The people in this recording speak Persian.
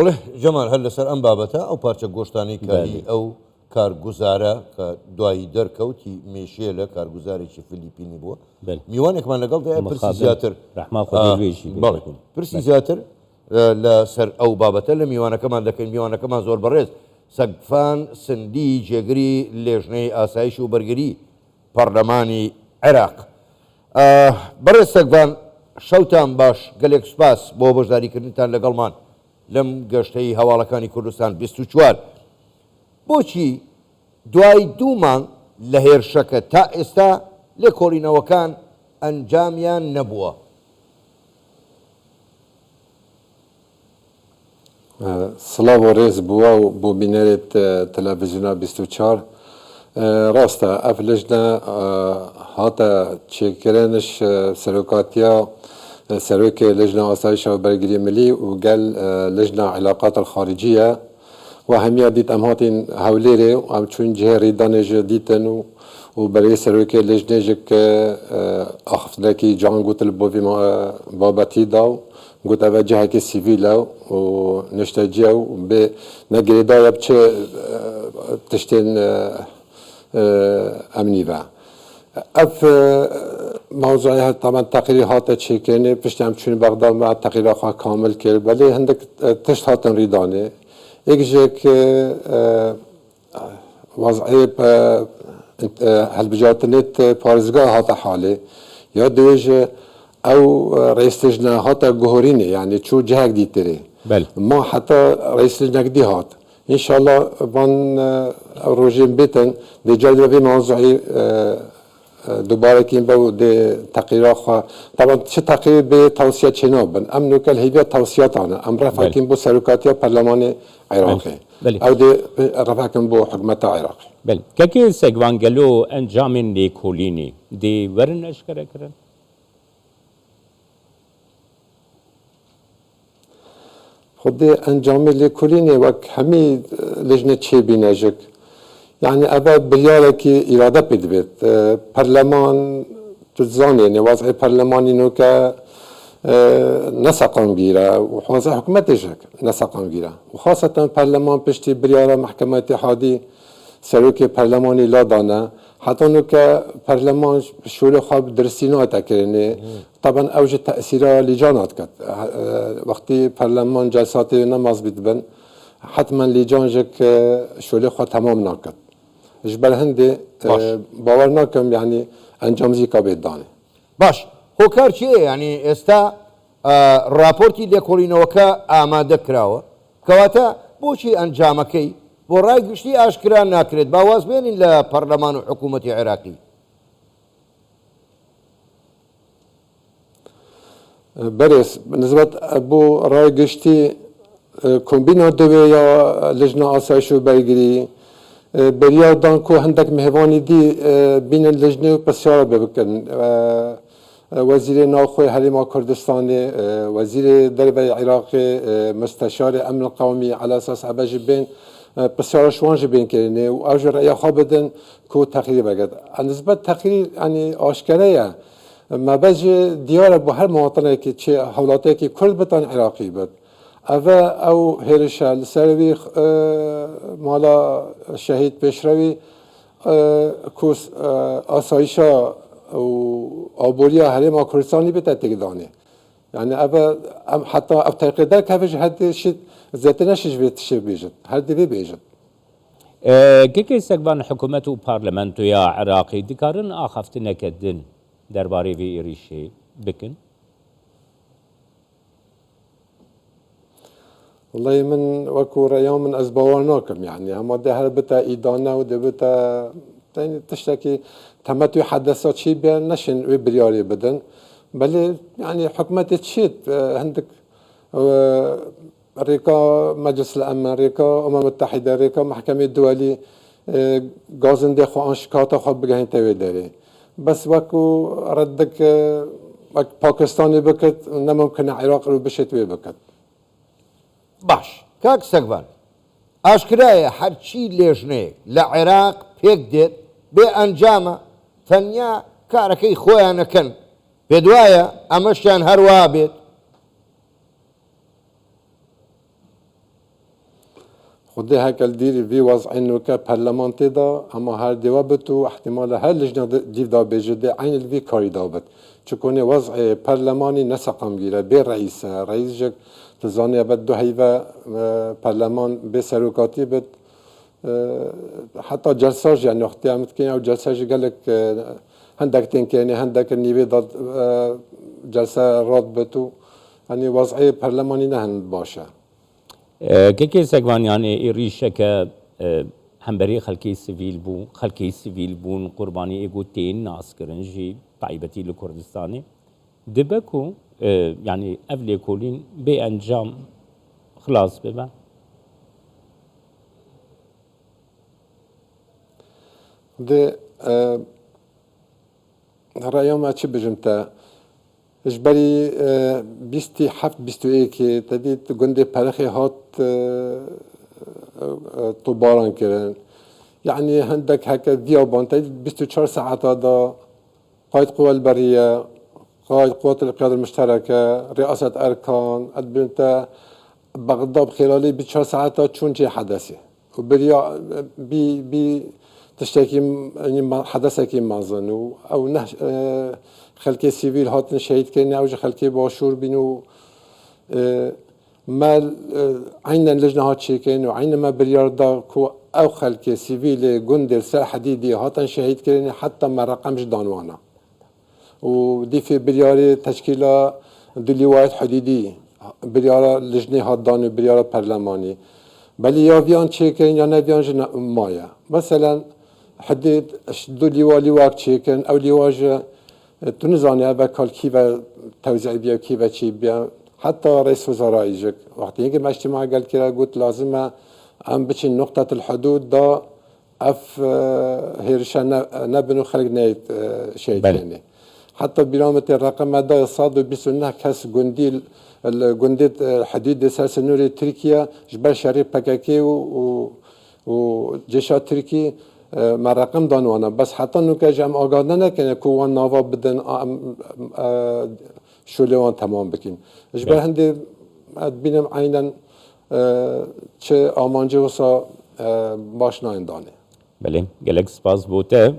بڵێ جەمال هەر لەسەر ئەم بابەتە ئەو پارچە گۆشتانی کاری ئەو کارگوزارە کە دوایی دەرکەوتی مێشێ لە کارگوزارێکی فلیپینی بووە میوانێکمان لەگەڵ پرسی زیاتر پرسی زیاتر لەسەر ئەو بابەتە لە میوانەکەمان دەکەین. میوانەکەمان زۆر بەڕێز سەگفان سندی جێگری لێژنەی ئاسایش و بەرگری پەرلەمانی عێراق. بەڕێز سەگفان شەوتان باش، گەلێک سوپاس بۆ بەشداریکردنتان لەگەڵمان لەم گەشتەی هەواڵەکانی کوردستان 24. بۆچی دوای 2 مانگ لە هێرشەکە تا ئێستا لێکۆڵینەوەکان ئەنجامیان نەبووە؟ سڵاو و ڕێز بووە و بۆ بینەرێت تەلەڤیزیۆنا 24. ڕاستە ئەف لەژنە هاتە چێکردنش سەرۆکاتیە سەرۆکێ لەژنە ئاسایشە و بەرگری ملی و گەل لەژنە علاقات الخارجیە و هەمیە دیت ئەم هاتین هەولێرێ و ئەم چون جهێ ڕێدانێژە دیتن و بەرەی سەرۆکێ لەژنێژێک ئاخفتنەکی جان گوتل بۆ بابەتیدا و گوت ئەvە جهێکی سیڤیلە و نیشتەجیە و بێ نەگرێدایە بچێ تشتێن ئەمنیڤە. ئەف موضوعی طبعا تقریری هاتە چێکێنێ پشتی ئەم چوونی بەغدا مە تقریرا خوا کامل کرد بەلێ هەندێک تشت هاتن ڕیدانێ یەکێک وەزعی هەلبژارتنێت پارێزگا هاتە حالێ یا دوێژە ئەو ڕێستژنە هاتە گوهۆرینێ یعنی چوو جهێک دیترێ ما حتا ڕێستژنەک دی هات ئینشاءالله van ڕۆژێن بێتن دێجا دوێ موضوعی دوباره که این با تقریرا خواه طبعا چه تقریر به توصیه چنا بن ام نوکل هیویا توصیات آنه ام رفع کن با سرکاتی پارلمان عراقی او ده رفع کن با حکومت عراقی. بله که سگوانگلو انجام نیکولینی دی ورن اشکره کرن؟ خود انجام نیکولینی وقت همی لجنه چه بینجک يعني أبا بليارك إرادة بدبت برلمان تزاني يعني وضع برلماني نوكا نسقان بيرا وحوزة حكومتشك نسقان بيرا وخاصة برلمان بشتي بليارة محكمة اتحادي سروكي برلماني لا دانا حتى نوكا برلمان شولي خواب درسينات أكرني طبعا أوجه تأثيرها لجانات كت وقتي برلمان جلساتي نماز بتبن حتما لجانجك شولي خواب تمام ناكت جبر هندي باور ناكم يعني انجام زيكا بيداني باش هۆکار چییە؟ یعنی ئێستا راپۆرتی لێکۆڵینەوەکە ئامادە کراوە کەواتە بۆچی ئەنجامەکەی بۆ ڕای گشتی ئاشکرا ناکرێت؟ باواز بێنین لە پەرلەمان و حکوومەتی عێراقی. بەرێز نسبەت بۆ ڕای گشتی کۆمبینا دەوێ یا لەژنە ئاسایش و بەرگری بریا دان کو هندک مهوانی دی بین لجنه و پسیار بکن وزیر ناخوی حریم کردستانی وزیر دربار عراق مستشار امن قومی على اساس عباج بین پسیار شوانج بین کنه و اجر یا خابدن کو تقریر بگد نسبت تقریر یعنی آشکاره ما بج دیار به هر مواطنی که چه حولاتی که کرد بتان عراقی بود او هرشال سروی مالا شهید پیشروی کوس آسایشا و آبوریا حریم کردستانی به تدیگدانه یعنی حتی او تقریدر که هد شد زیتنشش بیتش بیجد هر دی بیجد که سگوان حکومت و پارلمانتو یا عراقی دکارن آخفت نکدن درباره وی ایریشی بکن؟ والله من وكو ريان من أزبواناكم يعني هم ده هل بتا إيدانا وده بتا يعني تشتكي تمتو حدثات شيء بيان نشن وبرياري بدن بل يعني حكومة تشيت عندك ريكا مجلس الأمن ريكا المتحدة ريكا محكمة الدولي غازن ده خو أنشكاتا خو بجهين تويداري بس وكو ردك باكستاني بكت نممكن عراق رو بشتوي بكت باش کاک سەگبان ئاشکرایە هەرچی لێژنەیەک لە عێراق پێک دێت بێ ئەنجامە تەنیا کارەکەی خۆیانەکەن پێ دوایە ئەمەشیان هەروە بێت خودی هکل دیر وی وضع نوکه پرلمانتی دا اما هر دیوا بتو احتمال هر لجنه دیو دا بجده عین الوی کاری دا بد چکونه وضع پرلمانی نسقم گیره بی رئیس جک تزانی بد دو هیوه پرلمان بی سروکاتی بد حتی جلسه جا نختی همت کنه و جلسه جا گلک هندک تنکنه هندک نیوی داد جلسه راد بتو یعنی وضع پرلمانی نهند باشه كيكي ساقوانيان إيريشك همبري خلقي سيفيل بون قرباني إيقو تين ناس كرنجي طيبتي لكردستاني دبكو يعني أفلي كولين بأنجام خلاص ببا ده رأيهم ما بجمتا اجبري بيستي حفت بيستو ايكي تديت قندي بارخي هات طباران كرن يعني عندك هكا ديابان تديت بيستو 4 ساعات هذا قائد قوى البرية قائد قوات القيادة المشتركة رئاسة أركان أدبنتا بغضب خلالي ب 4 ساعات شون شي حدثي وبريا بي تشتكي يعني حدث كي مازن او نه خلقي سيفيل هاتن شهيد كرني او خلقي باشور بينو ما عينا لجنه هات شيكين وعينا ما برياردا كو او خلقي سيفيل جندل سر حديدي هاتن شهيد كرني حتى ما رقمش دانوانا ودي في برياري تشكيله دليوات حديدي بريارة لجنه هات دانو بريارة برلماني بل يا فيان شيكين يا نفيان مايا مثلا حدد دو لواك تشيكن او لواج تونزاني ابا كال كيفا توزيع بيا كيفا تشي بيا حتى رئيس وزراء يجك وقت يجي ما اجتماع قال كده قلت لازم ام بتش نقطة الحدود دا اف هيرشا نبنو خلق نايت شيء ثاني حتى برامة الرقم دا صادوا بسنة كاس جنديل الجنديد حديد ساس نوري تركيا جبال شريف بكاكي وجيشات تركي ما رقم دانوانا بس حتى نوكا جام آگاه نکنه که وان ناوا بدن شولیوان تمام بکن اجبر هندی بینم عینا چه آمانجه وسا باش ناین دانه بله گلک سپاس بوده